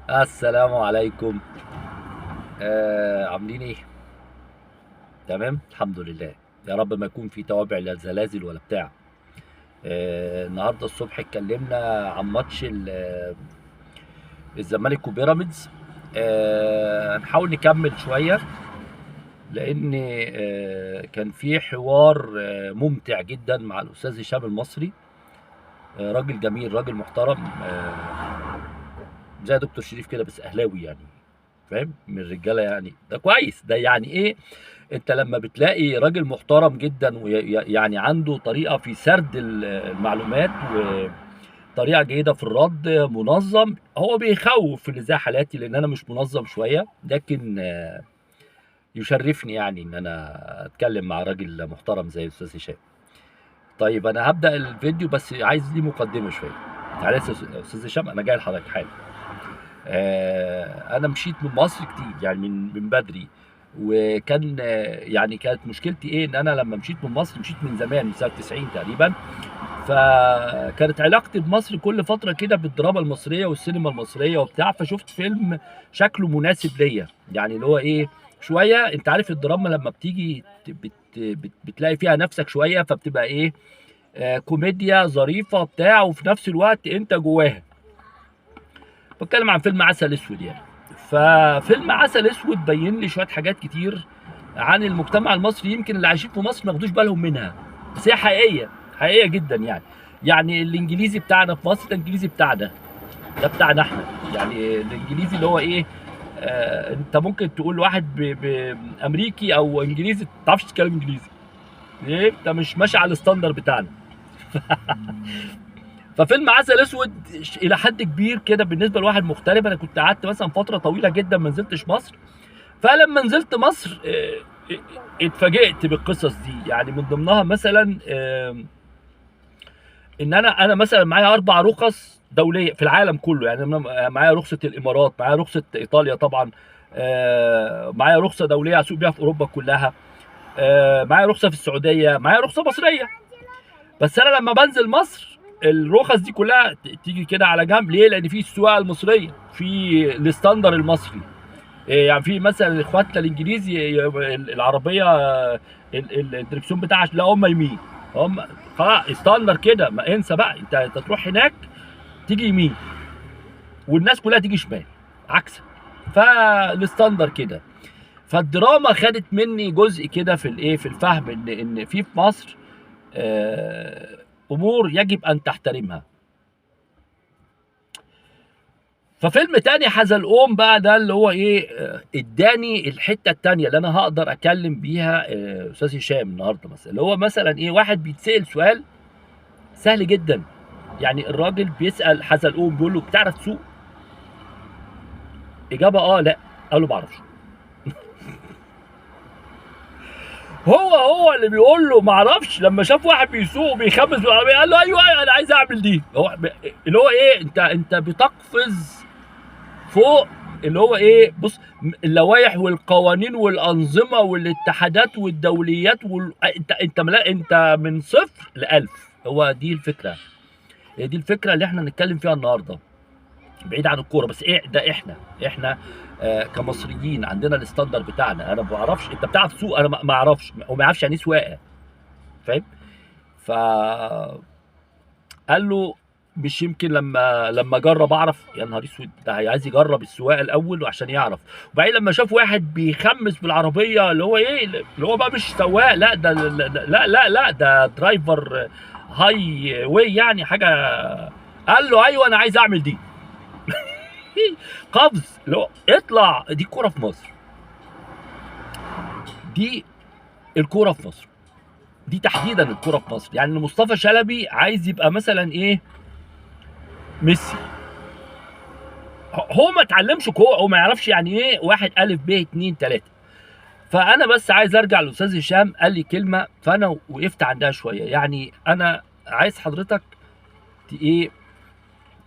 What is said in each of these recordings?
السلام عليكم. عاملين ايه؟ تمام الحمد لله. يا رب ما يكون في توابع لا زلازل ولا بتاع. النهارده الصبح اتكلمنا عن ماتش الزمالك وبيراميدز. هنحاول نكمل شويه لان كان في حوار ممتع جدا مع الاستاذ هشام المصري. راجل جميل، راجل محترم، زي دكتور شريف كده بس اهلاوي يعني. فاهم؟ من الرجاله يعني، ده كويس. ده يعني ايه؟ انت لما بتلاقي راجل محترم جدا ويعني عنده طريقه في سرد المعلومات وطريقه جيده في الرد، منظم. هو بيخوف في اللي زي حالاتي لان انا مش منظم شويه، لكن يشرفني يعني ان انا اتكلم مع راجل محترم زي الاستاذ هشام. طيب انا هبدا الفيديو بس عايز ليه مقدمه شويه. تعالى يا استاذ هشام، انا جاي لحضرتك حالا. انا مشيت من مصر كتير يعني من بدري. وكان يعني كانت مشكلتي ايه؟ ان انا لما مشيت من مصر مشيت من زمان، من سنه 90 تقريبا. فكانت علاقتي بمصر كل فتره كده بالدراما المصريه والسينما المصريه وبتاع، فشفت فيلم شكله مناسب ليا، يعني اللي هو ايه، شويه انت عارف الدراما لما بتيجي بتلاقي فيها نفسك شويه، فبتبقى ايه، كوميديا ظريفه بتاع، وفي نفس الوقت انت جواها. بتكلم عن فيلم عسل اسود يعني. ففيلم عسل اسود بين لي شويه حاجات كتير عن المجتمع المصري، يمكن اللي عايشين في مصر ما ياخدوش بالهم منها، بس هي حقيقيه، حقيقيه جدا يعني. يعني الانجليزي بتاعنا في مصر، الانجليزي بتاعنا ده بتاعنا احنا. يعني الانجليزي اللي هو ايه، انت ممكن تقول لواحد بامريكي او انجليزي ما تعرفش تتكلم انجليزي. ليه؟ انت مش ماشي على الستاندر بتاعنا. ففيلم عسل اسود الى حد كبير كده بالنسبه لواحد مغترب. انا كنت قعدت مثلا فتره طويله جدا ما نزلتش مصر. فلما نزلت مصر اتفاجئت بالقصص دي. يعني من ضمنها مثلا ان انا مثلا معايا 4 رخص دوليه في العالم كله. يعني أنا معايا رخصه الامارات، معايا رخصه ايطاليا طبعا، معايا رخصه دوليه اسوق بيها في اوروبا كلها، معايا رخصه في السعوديه، معايا رخصه مصريه. بس انا لما بنزل مصر الرخص دي كلها تيجي كده على جنب. ليه؟ لان في السواقه المصريه، في الستاندر المصري. يعني في مثلا اخواتنا الانجليزي العربيه، الدركسيون بتاعها لا هم يمين، هم خلاص ستاندر كده، ما انسى بقى. انت تروح هناك تيجي يمين والناس كلها تيجي شمال عكسك. فالستاندر كده. فالدراما خدت مني جزء كده في الايه، في الفهم ان في مصر امور يجب ان تحترمها. ففيلم تاني حزلقوم بقى ده اللي هو ايه، اداني الحته التانيه اللي انا هقدر اتكلم بيها استاذ هشام النهارده. مثلا اللي هو مثلا ايه، واحد بيتسال سؤال سهل جدا. يعني الراجل بيسال حزلقوم بيقول له بتعرف تسوق؟ اجابه اه لا. قال له ما اعرفش. هو اللي بيقول له ما اعرفش لما شاف واحد بيسوق وبيخبز بالعربيه قال له ايوه انا عايز اعمل دي. هو اللي هو ايه، انت بتقفز فوق اللي هو ايه. بص، اللوائح والقوانين والانظمه والاتحادات والدوليات انت من صفر لألف. هو دي الفكره، هي دي الفكره اللي احنا نتكلم فيها النهارده، بعيد عن الكوره. بس ايه ده، احنا كمصريين عندنا الستاندر بتاعنا. انا ما بعرفش، انت بتعرف تسوق؟ انا ما اعرفش، وما يعرفش يعني ايه سواقه. فاهم؟ ف قال له مش يمكن لما اجرب اعرف. يا نهار اسود، ده عايز يجرب السواقه الاول عشان يعرف. وبعدين لما شاف واحد بيخمس بالعربيه اللي هو ايه، اللي هو بقى مش سواق، لا ده لا ده درايفر هاي واي يعني حاجه. قال له ايوه انا عايز اعمل دي. قفز اللي هو اطلع. دي كوره في مصر، دي الكوره في مصر، دي تحديدا الكوره في مصر. يعني مصطفى شلبي عايز يبقى مثلا ايه، ميسي. هو ما اتعلمش كوره، هو ما يعرفش يعني ايه واحد الف ب اتنين تلاته. فانا بس عايز ارجع لاستاذ هشام، قال لي كلمه فانا وقفت عندها شويه. يعني انا عايز حضرتك ايه،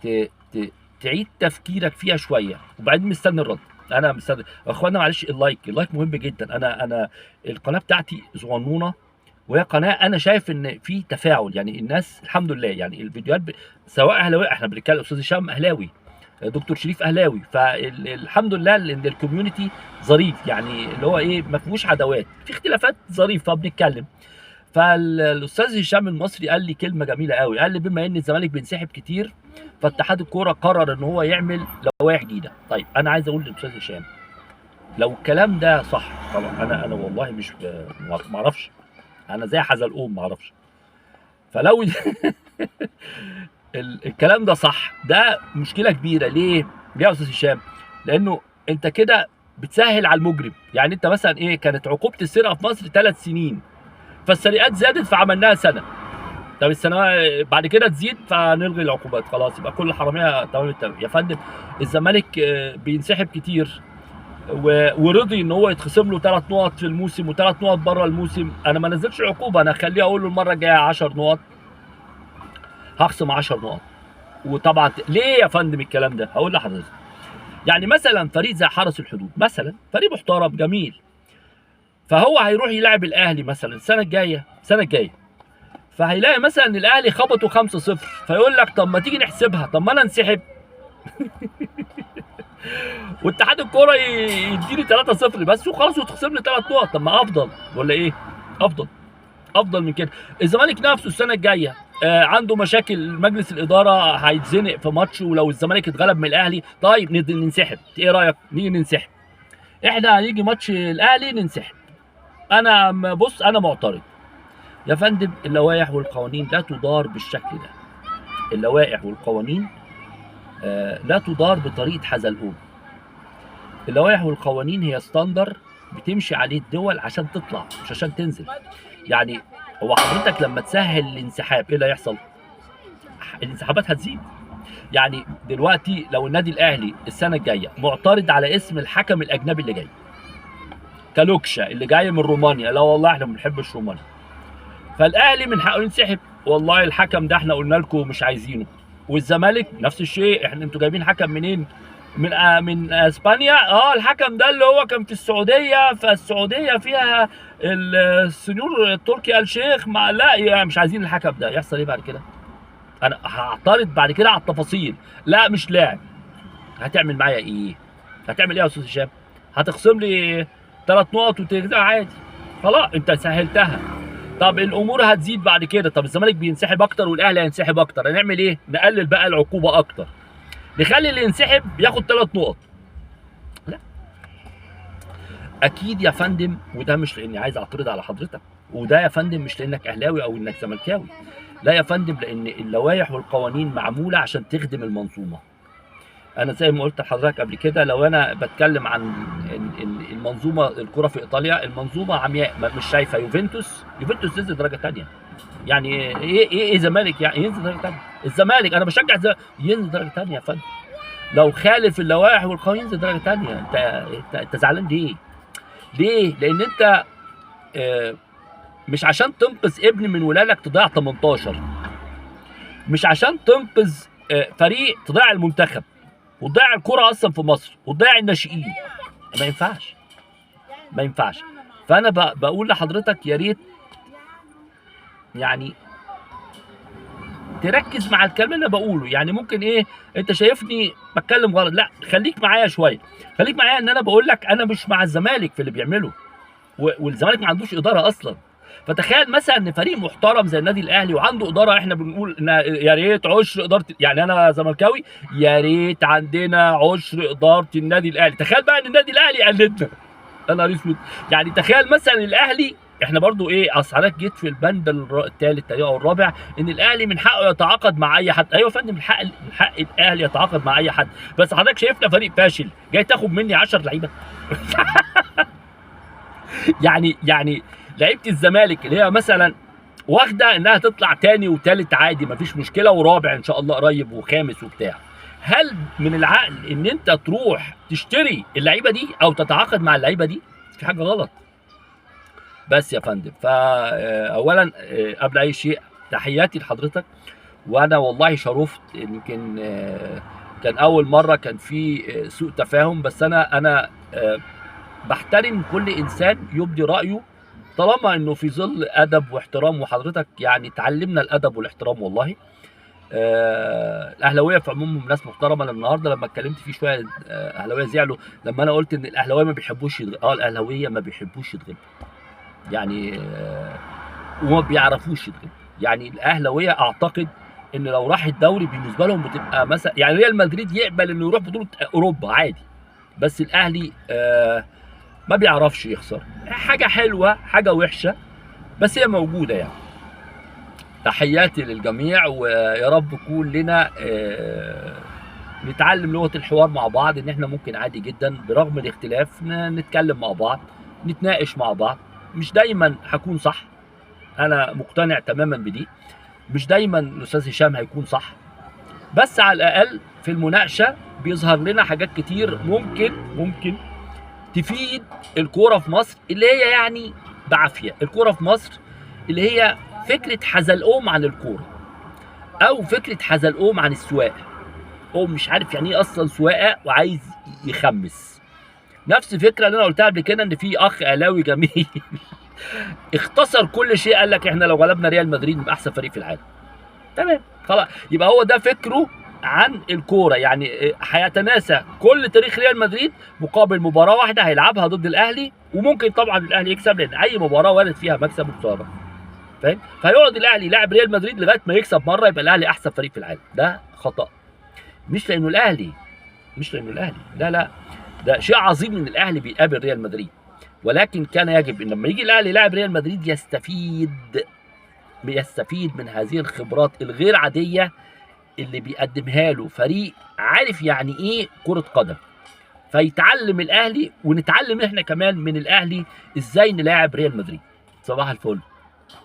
ت... ت... تعيد تفكيرك فيها شويه، وبعدين مستني الرد. انا مستني اخوانا. معلش، اللايك مهم جدا. انا القناه بتاعتي صغنونه، وهي قناه انا شايف ان في تفاعل. يعني الناس الحمد لله، يعني الفيديوهات سواء اهلاوي، احنا بنتكلم استاذ هشام اهلاوي، دكتور شريف اهلاوي. فالحمد لله ان الكوميونتي ظريف، يعني اللي هو ايه، ما فيهوش عداوات، في اختلافات ظريفه بنتكلم. فالاستاذ هشام المصري قال لي كلمه جميله قوي، قال لي بما ان الزمالك بينسحب كتير فاتحاد الكوره قرر ان هو يعمل لوائح جديده. طيب انا عايز اقول للاستاذ هشام، لو الكلام ده صح خلاص، انا والله مش ما اعرفش، انا زي حزلقوم ما اعرفش. فلو الكلام ده صح، ده مشكله كبيره. ليه يا استاذ هشام؟ لانه انت كده بتسهل على المجرم. يعني انت مثلا ايه، كانت عقوبه السرقه في مصر 3 سنين، فالسرقات زادت فعملناها سنه. طب السنه بعد كده تزيد فنلغي العقوبات، خلاص يبقى كل حراميه تمام التمام. يا فندم الزمالك بينسحب كتير ورضي ان هو يتخصم له 3 نقط في الموسم و3 نقط بره الموسم، انا ما نزلتش عقوبه، انا اخليه اقول له المره الجايه 10 نقط هخصم 10 نقط. وطبعا ليه يا فندم الكلام ده؟ هقول لحضرتك. يعني مثلا فريق زي حرس الحدود مثلا، فريق محترم جميل، فهو هيروح يلعب الاهلي مثلا السنه الجايه، فهيلاقي مثلا ان الاهلي خبطوا 5-0، فيقول لك طب ما تيجي نحسبها، طب ما انا انسحب واتحاد الكوره يديني 3-0 بس وخلاص وتخصم لي 3 نقط. طب ما افضل ولا ايه؟ افضل من كده. الزمالك نفسه السنه الجايه عنده مشاكل، مجلس الاداره هيتزنق في ماتش، ولو الزمالك اتغلب من الاهلي طيب ننسحب. ايه رايك نيجي ننسحب؟ احنا هنيجي ماتش الاهلي ننسحب. انا بص انا معترض يا فندم. اللوائح والقوانين لا تدار بالشكل ده. اللوائح والقوانين لا تدار بطريقه حزلقوم. اللوائح والقوانين هي ستاندر بتمشي عليه الدول عشان تطلع مش عشان تنزل. يعني هو حضرتك لما تسهل الانسحاب ايه اللي هيحصل؟ الانسحابات هتزيد. يعني دلوقتي لو النادي الاهلي السنه الجايه معترض على اسم الحكم الاجنبي اللي جاي، كالوكشا اللي جاي من رومانيا، لا والله احنا ما بنحبش رومانيا، فالاهلي من حقه ينسحب، والله الحكم ده احنا قلنا لكم مش عايزينه. والزمالك نفس الشيء، احنا انتوا جايبين حكم منين؟ من اسبانيا. الحكم ده اللي هو كان في السعوديه، فالسعوديه فيها السنيور التركي آل شيخ، لا يعني مش عايزين الحكم ده. يحصل ايه بعد كده؟ انا هعترض بعد كده على التفاصيل، لا مش لاعب. هتعمل معايا ايه؟ هتعمل ايه يا استاذ هشام؟ هتخصم لي 3 نقط وترجع عادي، خلاص انت سهلتها. طب الامور هتزيد بعد كده، طب الزمالك بينسحب اكتر والاهلي هينسحب اكتر، هنعمل ايه؟ نقلل بقى العقوبه اكتر، نخلي اللي ينسحب ياخد 3 نقط. لا اكيد يا فندم، وده مش لاني عايز اعترض على حضرتك، وده يا فندم مش لانك اهلاوي او انك زملكاوي، لا يا فندم، لان اللوائح والقوانين معموله عشان تخدم المنظومه. انا زي ما قلت لحضرتك قبل كده، لو انا بتكلم عن المنظومه الكره في ايطاليا، المنظومه عمياء مش شايفه. يوفنتوس نزل درجه ثانيه. يعني ايه زمالك يعني ينزل درجه ثانيه؟ الزمالك انا بشجع ينزل درجه ثانيه يا فندم. لو خالف اللوائح والقوانين ينزل درجه ثانيه. انت زعلان ليه؟ لان انت مش عشان تنقذ ابن من ولادك تضيع 18، مش عشان تنقذ فريق تضيع المنتخب وتضيع الكرة اصلا في مصر وتضيع الناشئين. ما ينفعش. فانا بقول لحضرتك يا ريت يعني تركز مع الكلام اللي انا بقوله. يعني ممكن ايه انت شايفني بتكلم غلط، لا خليك معايا شويه، خليك معايا ان انا بقول لك انا مش مع الزمالك في اللي بيعمله، والزمالك ما عندوش اداره اصلا. فتخيل مثلا ان فريق محترم زي النادي الاهلي وعنده اداره، احنا بنقول ان يا ريت عشر اداره، يعني انا زملكاوي يا ريت عندنا عشر اداره النادي الاهلي. تخيل بقى ان النادي الاهلي قلدنا، يا نهار اسود. يعني تخيل مثلا الاهلي، احنا برضو ايه، اصل حضرتك جيت في البند الثالث او الرابع ان الاهلي من حقه يتعاقد مع اي حد. ايوه يا فندم، من حق الاهلي يتعاقد مع اي حد، بس حضرتك شايفنا فريق فاشل جاي تاخد مني 10 لعيبه يعني لعيبه الزمالك اللي هي مثلا واخده انها تطلع تاني وتالت عادي مفيش مشكله، ورابع ان شاء الله قريب وخامس وبتاع، هل من العقل ان انت تروح تشتري اللعيبه دي او تتعاقد مع اللعيبه دي؟ في حاجه غلط. بس يا فندم، فاولا قبل اي شيء تحياتي لحضرتك، وانا والله شرفت. يمكن كان اول مره كان في سوء تفاهم، بس انا بحترم كل انسان يبدي رايه طالما انه في ظل ادب واحترام، وحضرتك يعني تعلمنا الادب والاحترام والله. الاهلاويه في عمومهم ناس محترمه. أنا النهارده لما اتكلمت فيه شويه اهلاويه زعلوا لما انا قلت ان الاهلاويه ما بيحبوش الاهلاويه ما بيحبوش يتغلبوا، يعني وما بيعرفوش يتغلبوا. يعني الاهلاويه اعتقد ان لو راح الدوري بالنسبه لهم بتبقى مثلا، يعني ريال مدريد يقبل انه يروح بطوله اوروبا عادي، بس الاهلي ما بيعرفش يخسر. حاجه حلوه حاجه وحشه بس هي موجوده يعني. تحياتي للجميع، ويا رب كلنا نتعلم لغة الحوار مع بعض، ان احنا ممكن عادي جدا برغم الاختلاف نتكلم مع بعض، نتناقش مع بعض. مش دايما هكون صح، انا مقتنع تماما بدي. مش دايما الاستاذ هشام هيكون صح، بس على الاقل في المناقشة بيظهر لنا حاجات كتير ممكن تفيد الكورة في مصر، اللي هي يعني بعافية الكورة في مصر، اللي هي فكرة حزلقوم عن الكورة، او فكرة حزلقوم عن السواقة. هو مش عارف يعني ايه اصلا سواقة وعايز يخمس. نفس الفكرة اللي انا قلتها قبل كده، ان في اخ اهلاوي جميل اختصر كل شيء، قال لك احنا لو غلبنا ريال مدريد نبقى احسن فريق في العالم. تمام خلاص، يبقى هو ده فكره عن الكوره. يعني هيتناسى كل تاريخ ريال مدريد مقابل مباراه واحده هيلعبها ضد الاهلي، وممكن طبعا الاهلي يكسب لان اي مباراه وارد فيها مكسب وخساره، فاهم؟ فيقعد الاهلي يلاعب ريال مدريد لغايه ما يكسب مره يبقى الاهلي احسن فريق في العالم. ده خطا، مش لانه الاهلي، لا، ده شيء عظيم ان الاهلي بيقابل ريال مدريد، ولكن كان يجب ان لما يجي الاهلي يلاعب ريال مدريد يستفيد من هذه الخبرات الغير عاديه اللي بيقدمها له فريق عارف يعني ايه كرة قدم، فيتعلم الاهلي ونتعلم احنا كمان من الاهلي ازاي نلاعب ريال مدريد. صباح الفل.